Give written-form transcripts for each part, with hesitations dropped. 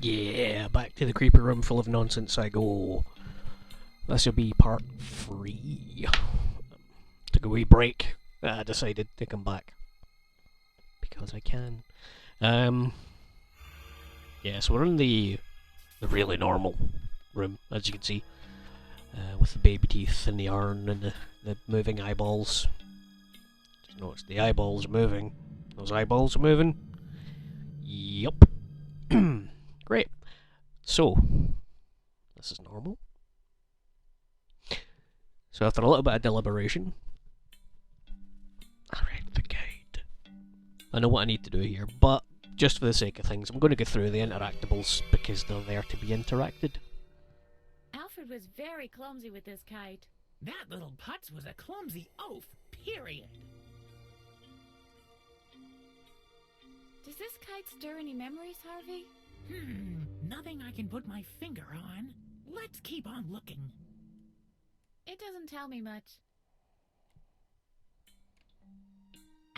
Yeah, back to the creepy room full of nonsense I go. This will be part 3. Took a wee break. I decided to come back. Because I can. Yeah, so we're in the really normal room, as you can see. With the baby teeth and the urn and the moving eyeballs. Just notice the eyeballs are moving. Those eyeballs are moving. Yup. Great. So, this is normal. So after a little bit of deliberation, I read the guide. I know what I need to do here, but just for the sake of things, I'm going to go through the interactables because they're there to be interacted. Alfred was very clumsy with this kite. That little putz was a clumsy oaf, period. Does this kite stir any memories, Harvey? Nothing I can put my finger on. Let's keep on looking. It doesn't tell me much.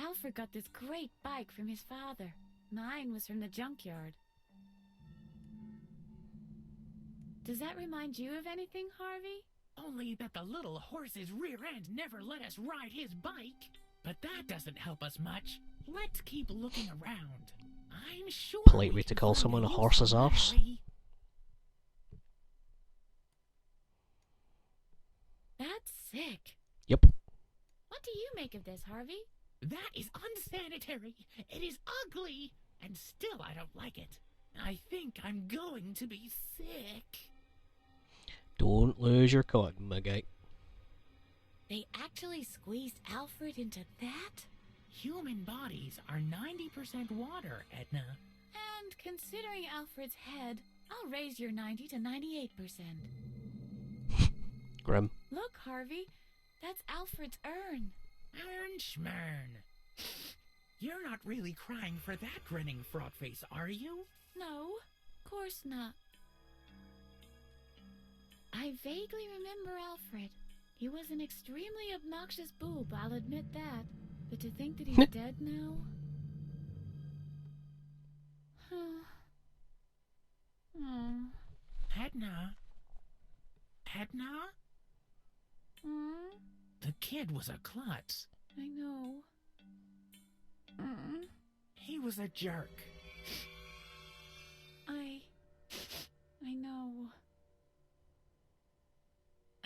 Alfred got this great bike from his father. Mine was from the junkyard. Does that remind you of anything, Harvey? Only that the little horse's rear end never let us ride his bike. But that doesn't help us much. Let's keep looking around. I'm sure. Polite way to call someone a horse's arse. That's sick. Yep. What do you make of this, Harvey? That is unsanitary. It is ugly. And still I don't like it. I think I'm going to be sick. Don't lose your cotton, my guy. They actually squeezed Alfred into that? Human bodies are 90% water, Edna. And considering Alfred's head, I'll raise your 90 to 98%. Grim. Look, Harvey, that's Alfred's urn. Urn schmern. You're not really crying for that grinning frog face, are you? No, of course not. I vaguely remember Alfred. He was an extremely obnoxious boob, I'll admit that. But to think that he's dead now? Edna? Edna? The kid was a klutz. I know. He was a jerk. I know.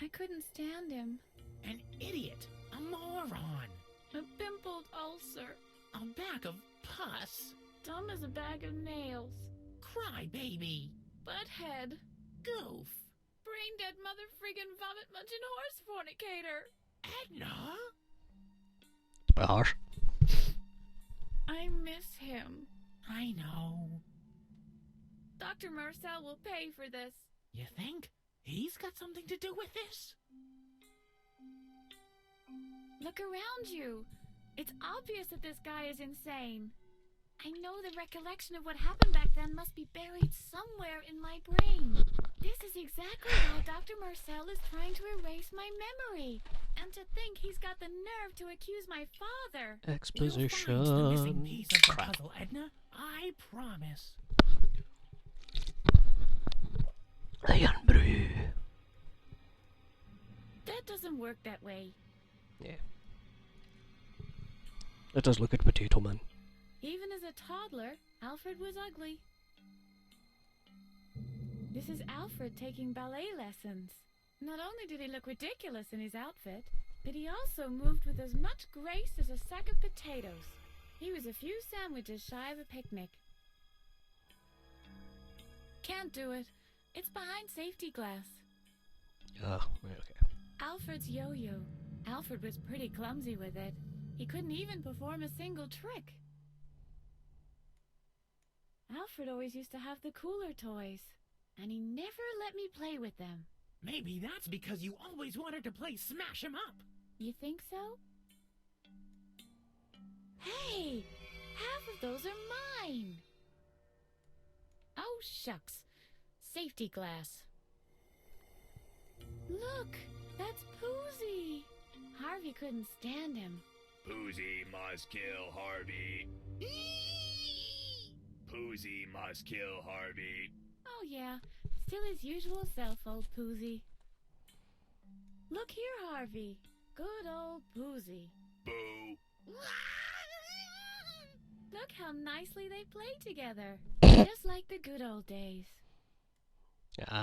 I couldn't stand him. An idiot. A moron. A pimpled ulcer. A bag of pus. Dumb as a bag of nails. Cry baby. Butthead. Goof. Brain dead mother friggin' vomit munching horse fornicator. Edna? It's a bit harsh. I miss him. I know. Dr. Marcel will pay for this. You think? He's got something to do with this? Look around you. It's obvious that this guy is insane. I know the recollection of what happened back then must be buried somewhere in my brain. This is exactly why Dr. Marcel is trying to erase my memory. And to think he's got the nerve to accuse my father. Exposition. You'll find the missing piece of the puzzle, Edna. I promise. Lion brew. That doesn't work that way. Yeah. It does look at Potato Man. Even as a toddler, Alfred was ugly. This is Alfred taking ballet lessons. Not only did he look ridiculous in his outfit, but he also moved with as much grace as a sack of potatoes. He was a few sandwiches shy of a picnic. Can't do it. It's behind safety glass. Ah, right, okay. Alfred's yo-yo. Alfred was pretty clumsy with it. He couldn't even perform a single trick. Alfred always used to have the cooler toys, and he never let me play with them. Maybe that's because you always wanted to play Smash 'em Up. You think so? Hey! Half of those are mine! Oh, shucks. Safety glass. Look! That's Poozy! Harvey couldn't stand him. Poozy must kill Harvey. Poozy must kill Harvey. Oh yeah, still his usual self, old Poozy. Look here, Harvey. Good old Poozy. Boo. Look how nicely they play together. Just like the good old days.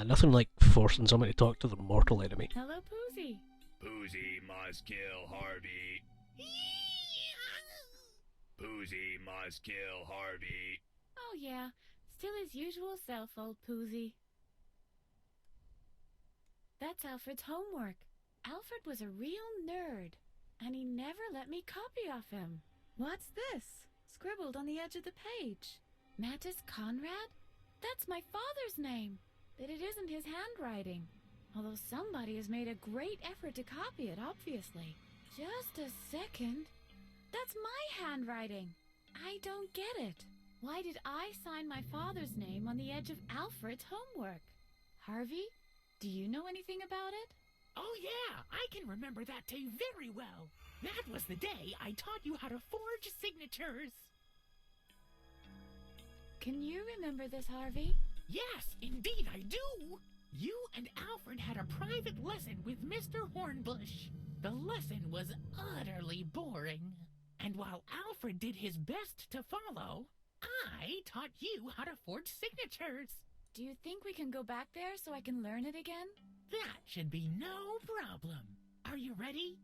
Nothing like forcing somebody to talk to the mortal enemy. Hello, Poozy. Poozy must kill Harvey. Poozy must kill Harvey. Oh yeah, still his usual self, old Poozy. That's Alfred's homework. Alfred was a real nerd, and he never let me copy off him. What's this? Scribbled on the edge of the page. Mattis Conrad? That's my father's name, but it isn't his handwriting. Although somebody has made a great effort to copy it, obviously. Just a second. That's my handwriting. I don't get it. Why did I sign my father's name on the edge of Alfred's homework? Harvey, do you know anything about it? Oh yeah, I can remember that day very well. That was the day I taught you how to forge signatures. Can you remember this, Harvey? Yes, indeed I do. You and Alfred had a private lesson with Mr. Hornbush. The lesson was utterly boring. And while Alfred did his best to follow, I taught you how to forge signatures. Do you think we can go back there so I can learn it again? That should be no problem. Are you ready?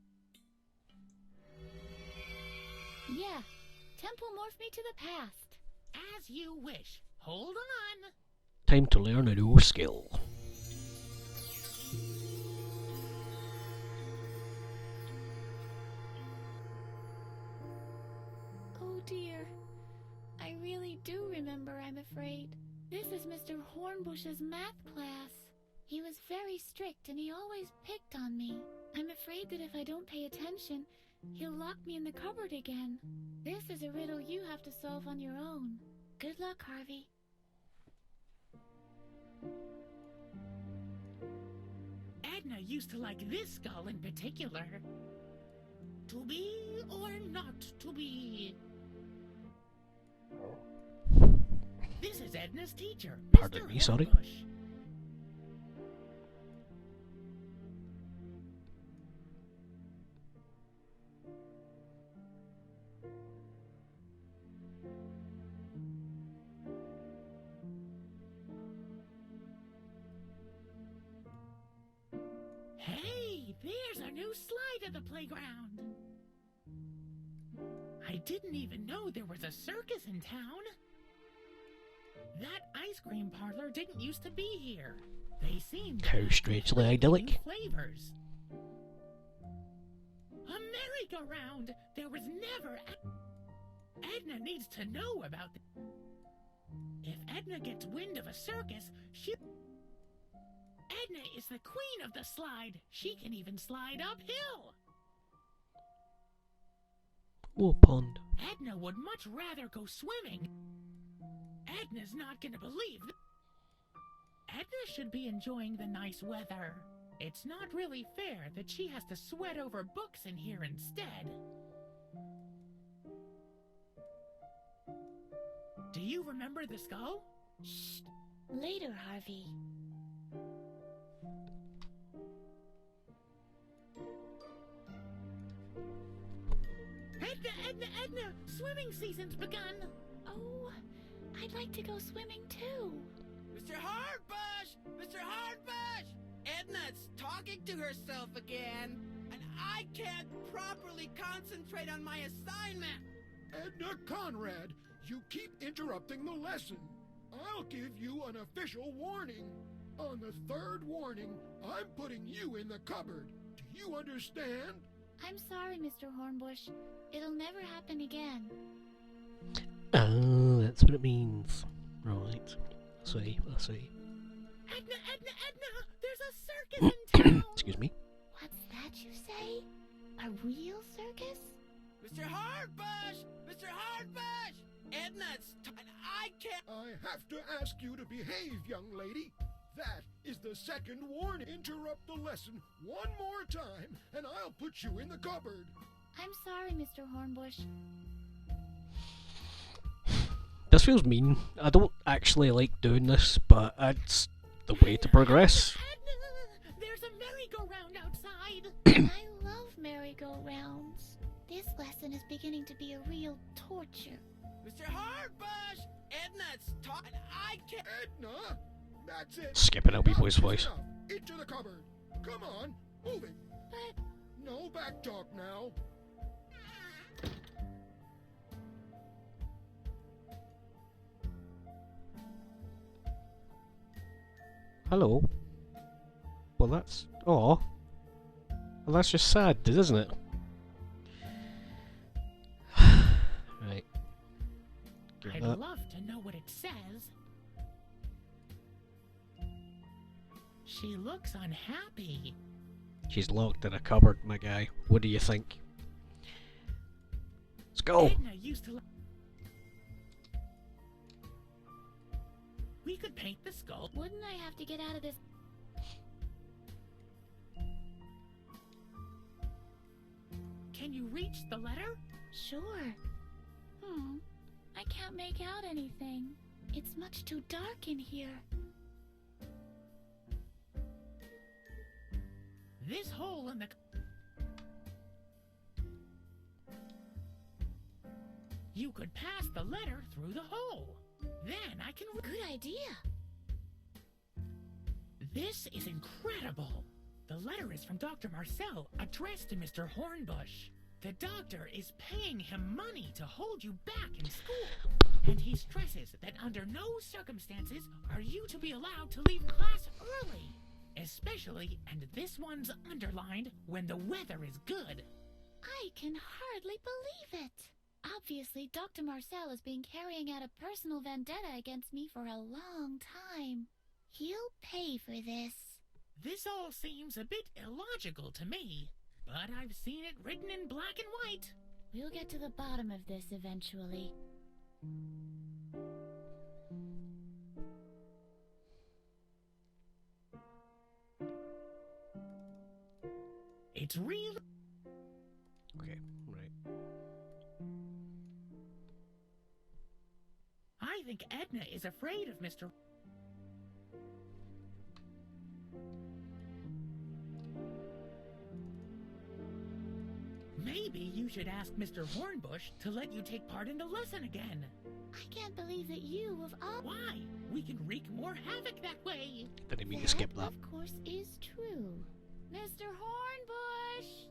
Yeah. Temple morph me to the past. As you wish. Hold on. Time to learn a new skill. Oh dear. I really do remember, I'm afraid. This is Mr. Hornbush's math class. He was very strict and he always picked on me. I'm afraid that if I don't pay attention, he'll lock me in the cupboard again. This is a riddle you have to solve on your own. Good luck, Harvey. Edna used to like this skull in particular. To be or not to be? This is Edna's teacher, Pardon Mr. me, sorry. Hornbush. Hey, there's a new slide at the playground. I didn't even know there was a circus in town. That ice cream parlor didn't used to be here. They seem to How have strangely new idyllic. flavors. A merry-go-round. There was never. Edna needs to know about this. If Edna gets wind of a circus, she. Edna is the queen of the slide. She can even slide uphill. Oh, pond. Edna would much rather go swimming. Edna's not gonna believe Edna should be enjoying the nice weather. It's not really fair that she has to sweat over books in here instead. Do you remember the skull? Shh. Later, Harvey. Edna! Swimming season's begun! Oh, I'd like to go swimming too. Mr. Hardbush! Mr. Hardbush! Edna's talking to herself again, and I can't properly concentrate on my assignment. Edna Conrad, you keep interrupting the lesson. I'll give you an official warning. On the third warning, I'm putting you in the cupboard. Do you understand? I'm sorry, Mr. Hornbush. It'll never happen again. Oh, that's what it means. Right. I see. Edna! There's a circus in town! Excuse me. What's that you say? A real circus? Mr. Hardbush! Mr. Hardbush! Edna's and I can't. I have to ask you to behave, young lady. That is the second warning. Interrupt the lesson one more time, and I'll put you in the cupboard. I'm sorry, Mr. Hornbush. this feels mean. I don't actually like doing this, but it's the way to progress. Edna, there's a merry-go-round outside. I love merry-go-rounds. This lesson is beginning to be a real torture. Mr. Hardbush! Edna's talking. I can't. Edna! That's it. Skipping out Enough people's is voice. enough. Into the cupboard. Come on, move it. But No back talk now. Hello. Well, that's... Aw. Well, that's just sad, isn't it? Right. Give I'd that. love to know what it says. She looks unhappy. She's locked in a cupboard, my guy. What do you think? Let's go! Edna used to. We could paint the skull. wouldn't I have to get out of this? Can you reach the letter? Sure. I can't make out anything. It's much too dark in here. This hole in the. You could pass the letter through the hole. Then I can. Good idea. This is incredible. The letter is from Dr. Marcel, addressed to Mr. Hornbush. The doctor is paying him money to hold you back in school. And he stresses that under no circumstances are you to be allowed to leave class early. Especially, and this one's underlined, when the weather is good. I can hardly believe it. Obviously, Dr. Marcel has been carrying out a personal vendetta against me for a long time. He'll pay for this. This all seems a bit illogical to me, but I've seen it written in black and white. We'll get to the bottom of this eventually. It's real. Okay, right. I think Edna is afraid of Mr. Maybe you should ask Mr. Hornbush to let you take part in the lesson again. I can't believe that you of all— Why? We can wreak more havoc that way. Didn't mean to skip that. of course, is true. Mr. Hornbush!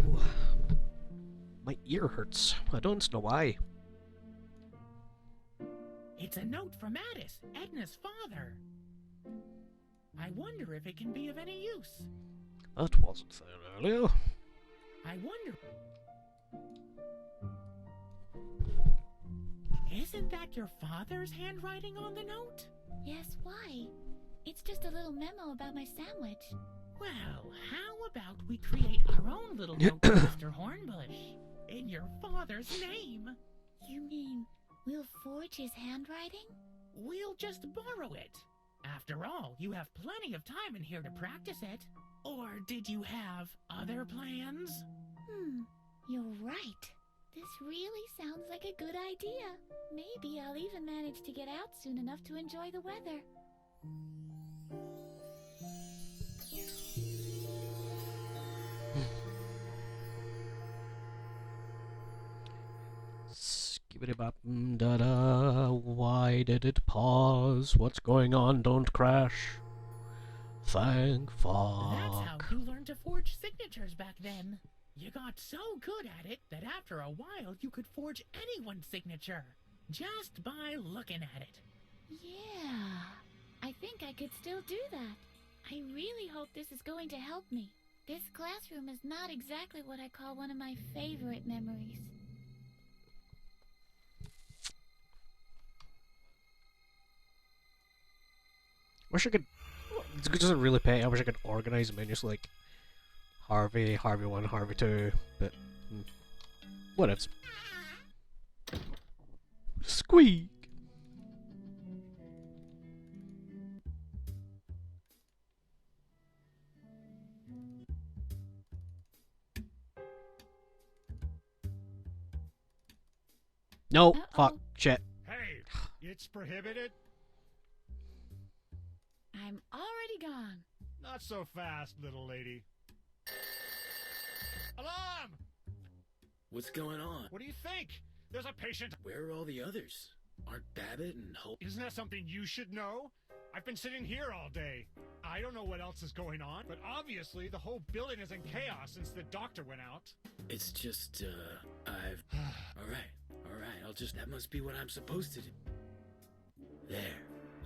Ooh. My ear hurts. I don't know why. It's a note from Addis, Edna's father. I wonder if it can be of any use. That wasn't there earlier. I wonder... Isn't that your father's handwriting on the note? Yes, why? It's just a little memo about my sandwich. Well, how about we create our own little note to Mr. Hornbush in your father's name? You mean we'll forge his handwriting? We'll just borrow it. After all, you have plenty of time in here to practice it. Or did you have other plans? You're right. This really sounds like a good idea. Maybe I'll even manage to get out soon enough to enjoy the weather. Skibbity-bop-da-da. Why did it pause? What's going on? Don't crash. Thank fuck. That's how you learned to forge signatures back then. You got so good at it that after a while you could forge anyone's signature just by looking at it. Yeah, I think I could still do that. I really hope this is going to help me. This classroom is not exactly what I call one of my favorite memories. Wish I could. It doesn't really pay. I wish I could organize them in just like Harvey, Harvey 1, Harvey 2, but what else? Squeak! No, Uh-oh. fuck, shit. Hey, it's prohibited? I'm already gone. Not so fast, little lady. Alarm! What's going on? What do you think? There's a patient. Where are all the others? Aren't Babbitt and Hope? Isn't that something you should know? I've been sitting here all day. I don't know what else is going on, but obviously the whole building is in chaos since the doctor went out. It's just, I've... Alright, that must be what I'm supposed to do. There,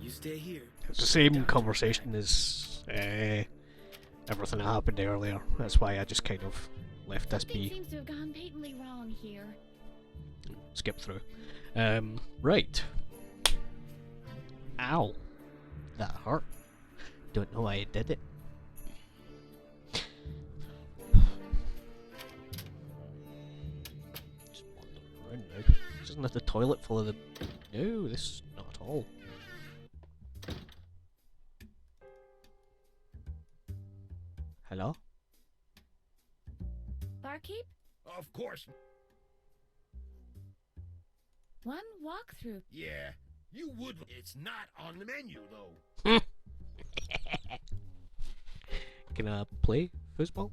you stay here. It's the same conversation as everything that happened earlier. That's why I just kind of left this Something be. seems to have gone patently wrong here. Skip through. Right. Ow. That hurt. Don't know why I did it. Just wandering around now. Isn't that the toilet full of the... No, this not at all. Hello? Barkeep? Of course. One walkthrough. Yeah, you would. It's not on the menu, though. Can I play foosball?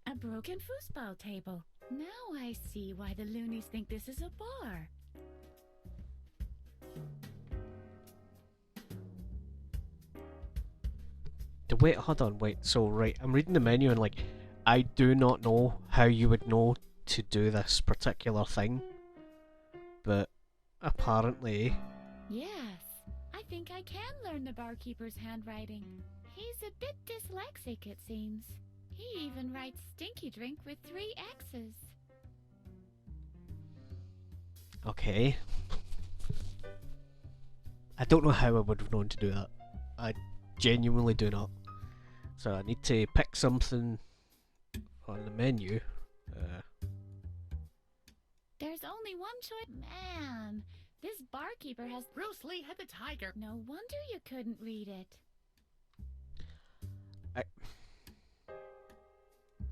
A broken foosball table. Now I see why the loonies think this is a bar. Wait, hold on, wait. So, right, I'm reading the menu and, like, I do not know how you would know to do this particular thing. But, apparently... Yes, I think I can learn the barkeeper's handwriting. He's a bit dyslexic, it seems. He even writes stinky drink with 3 X's. Okay. I don't know how I would have known to do that. I genuinely do not. So I need to pick something on the menu. There's only one choice. Man, this barkeeper has... Bruce Lee had the tiger. No wonder you couldn't read it.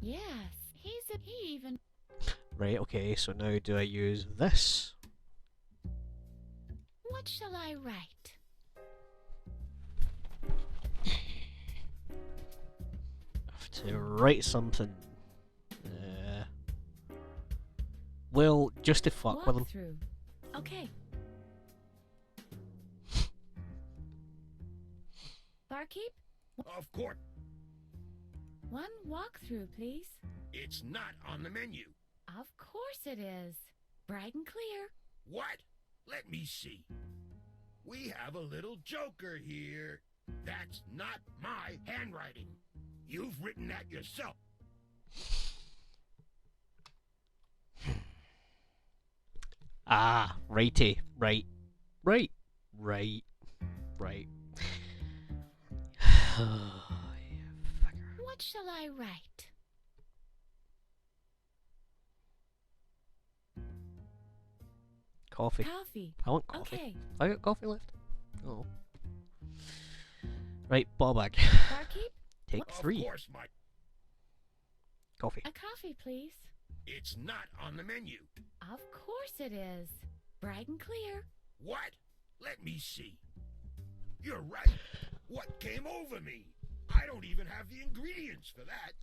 Yes, he even... Right, okay, so now do I use this? What shall I write? To write something. Well, just to fuck with them. Walkthrough. Okay. Barkeep, Of course. one walkthrough, please. It's not on the menu. Of course it is. Bright and clear. What? Let me see. We have a little joker here. That's not my handwriting. You've written that yourself. Ah, righty. Right. Right. What shall I write? Coffee. Coffee. I want coffee. Okay. I got coffee left. Oh. Right, ball bag. Barkeep, Take Of 3. course, Mike. Coffee. a coffee, please. It's not on the menu. Of course it is. Bright and clear. What? Let me see. You're right. What came over me? I don't even have the ingredients for that.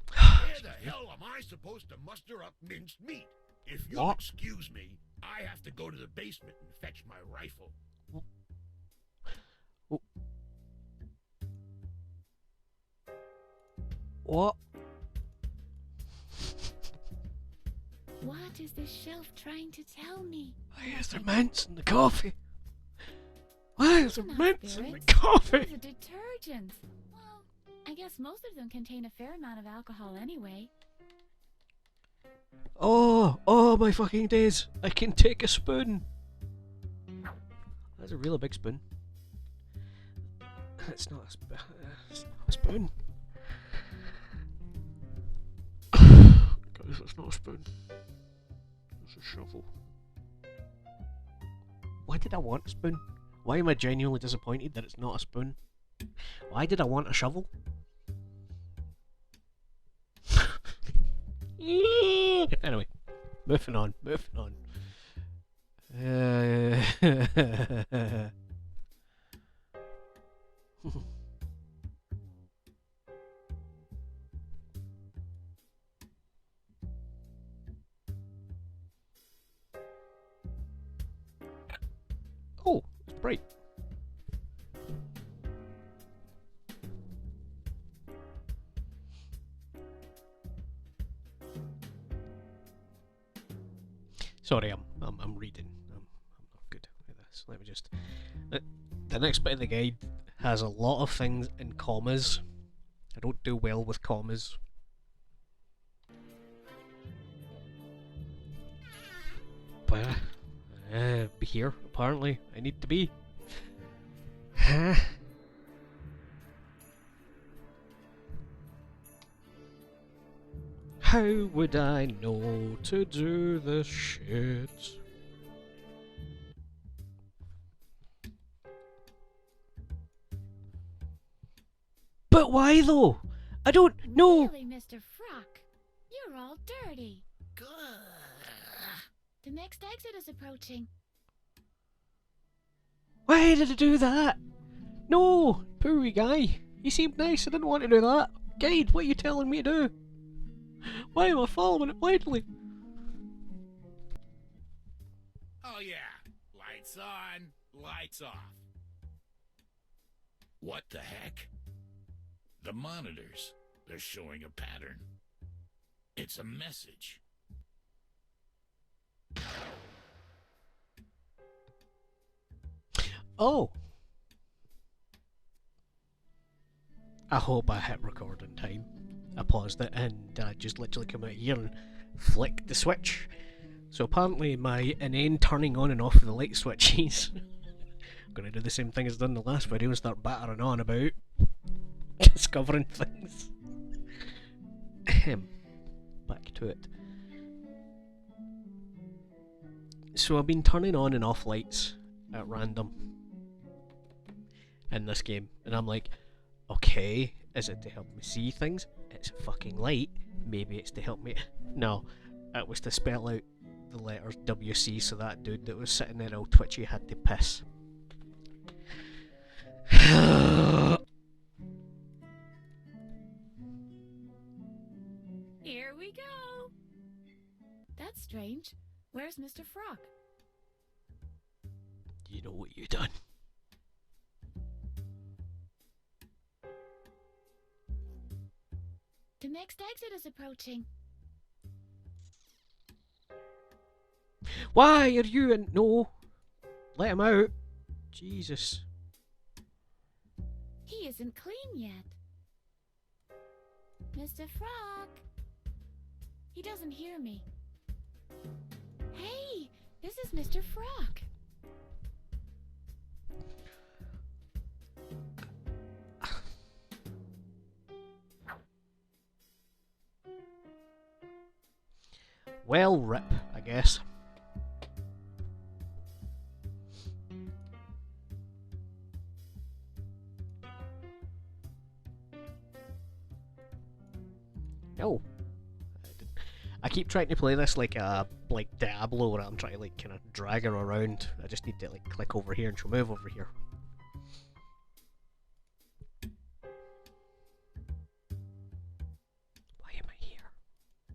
Where the hell am I supposed to muster up minced meat? If you'll What? excuse me, I have to go to the basement and fetch my rifle. What? What is this shelf trying to tell me? Why is there mints in the coffee? Why is there Enough mints in the spirits. coffee? These are detergents. Well, I guess most of them contain a fair amount of alcohol anyway. Oh my fucking days! I can take a spoon. That's a really big spoon. It's not a spoon. Guys, that's not a spoon. It's a shovel. Why did I want a spoon? Why am I genuinely disappointed that it's not a spoon? Why did I want a shovel? Anyway. Moving on, moving on. Oh, it's bright. Sorry, I'm reading. I'm not good at this. Let me just. The next bit of the guide has a lot of things in commas. I don't do well with commas. But be here. Apparently, I need to be. Huh? How would I know to do this shit? But why though? I don't know. Really, Mr. Frock? You're all dirty. Good. The next exit is approaching. Why did I do that? No, poor wee guy. He seemed nice. I didn't want to do that. Guide, what are you telling me to do? Why am I following it blindly? Oh yeah. Lights on, lights off. What the heck? The monitors. They're showing a pattern. It's a message. Oh. I hope I hit record in time. I paused it and I just literally come out here and flicked the switch. So apparently my inane turning on and off of the light switches. I'm going to do the same thing as done in the last video and start battering on about discovering things. Back to it. So I've been turning on and off lights at random in this game, and I'm like, okay, is it to help me see things? It's a fucking light. Maybe it's to help me. No, it was to spell out the letters WC so that dude that was sitting there all twitchy had to piss. Here we go. That's strange. Where's Mr. Frock? You know what you done. The next exit is approaching. Why are you in? No, let him out. Jesus. He isn't clean yet. Mr. Frock. He doesn't hear me. Hey, this is Mr. Frock. Well, rip, I guess. No. I keep trying to play this like a Diablo, where I'm trying to like kind of drag her around. I just need to like click over here and she'll move over here. Why am I here?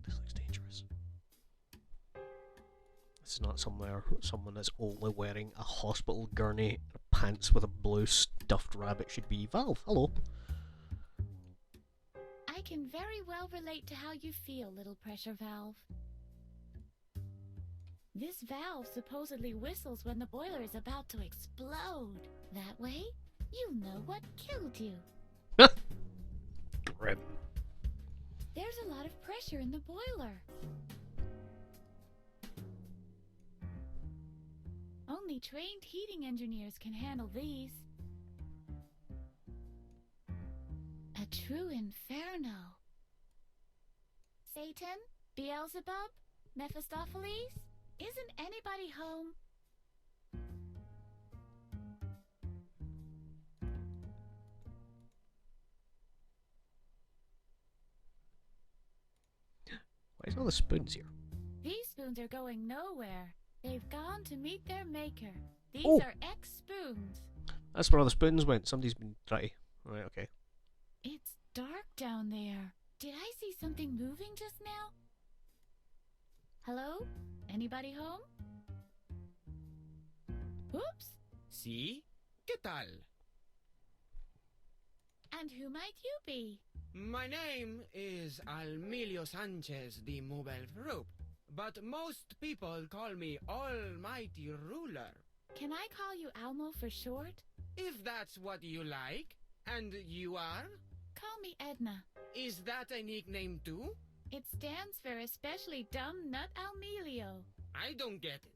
This looks dangerous. It's not somewhere someone that's only wearing a hospital gurney and pants with a blue stuffed rabbit should be. Valve, hello. I can very well relate to how you feel, little pressure valve. This valve supposedly whistles when the boiler is about to explode. That way, you'll know what killed you. Grim. There's a lot of pressure in the boiler. Only trained heating engineers can handle these. A true inferno. Satan? Beelzebub? Mephistopheles? Isn't anybody home? Why is all the spoons here? These spoons spoons are going nowhere. They've gone to meet their maker. These Oh. are X-spoons. That's where all the spoons went. Somebody's been trying. Right, okay. It's dark down there. Did I see something moving just now? Hello? Anybody home? Oops. See? ¿Qué tal? And who might you be? My name is Almilio Sanchez de Mubelfrup, but most people call me Almighty Ruler. Can I call you Almo for short? If that's what you like. And you are? Call me Edna. Is that a nickname too? It stands for Especially Dumb Nut Almilio. I don't get it.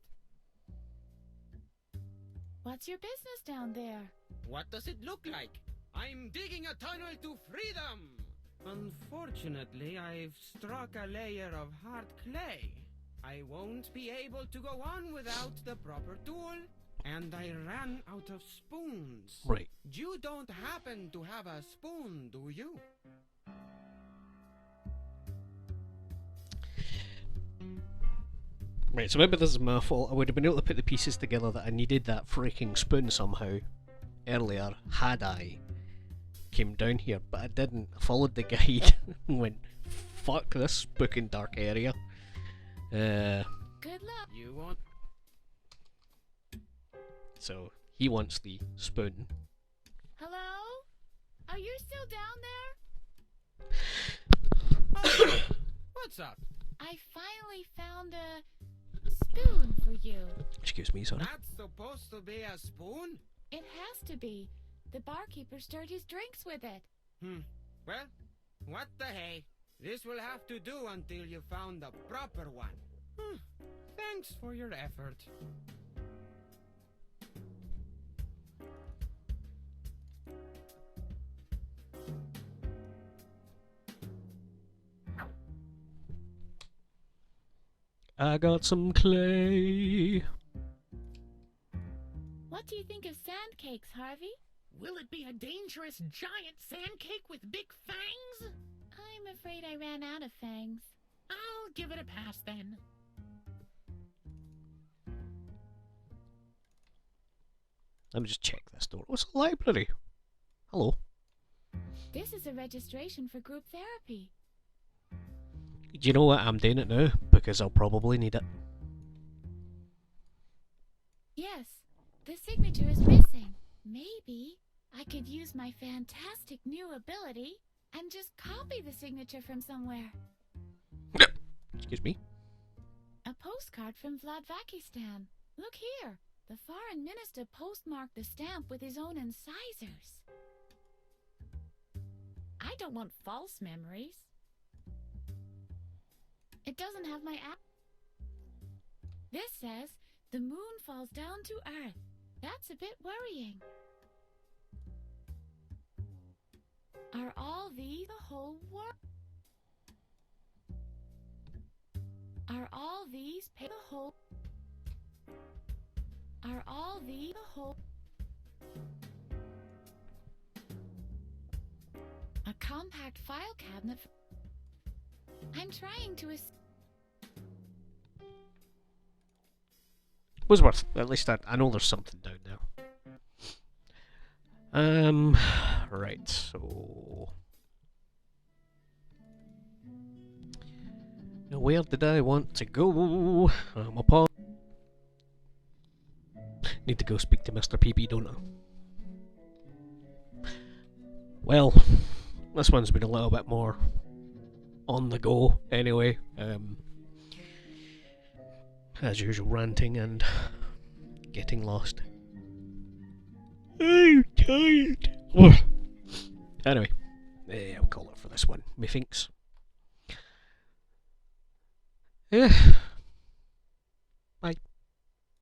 What's your business down there? What does it look like? I'm digging a tunnel to freedom! Unfortunately, I've struck a layer of hard clay. I won't be able to go on without the proper tool, and I ran out of spoons. Right. You don't happen to have a spoon, do you? Right, so maybe this is my fault. I would have been able to put the pieces together that I needed that freaking spoon somehow earlier, had I came down here, but I didn't. I followed the guide and went, fuck this spooky dark area. Good luck. You want... So, he wants the spoon. Hello? Are you still down there? Oh, what's up? I finally found a spoon for you. Excuse me, sorry. That's supposed to be a spoon? It has to be. The barkeeper stirred his drinks with it. Well, what the hey? This will have to do until you found the proper one. Thanks for your effort. I got some clay. What do you think of sand cakes, Harvey? Will it be a dangerous giant sand cake with big fangs? I'm afraid I ran out of fangs. I'll give it a pass then. Let me just check this door. What's a library? Hello. This is a registration for group therapy. Do you know what? I'm doing it now because I'll probably need it. Yes, the signature is missing. Maybe I could use my fantastic new ability and just copy the signature from somewhere. Excuse me. A postcard from Vladvakistan. Look here. The foreign minister postmarked the stamp with his own incisors. I don't want false memories. It doesn't have my app. This says the moon falls down to Earth. That's a bit worrying. Are all these the whole world? Are all these the whole? Are all these the whole? A compact file cabinet. I'm trying to. Was worth. At least I know there's something down there. Right, so... Now where did I want to go? I'm upon... Need to go speak to Mr. PB, don't I? Well, this one's been a little bit more on the go anyway. As usual, ranting and getting lost. I'm tired. Anyway, I'll call it for this one, methinks. Yeah.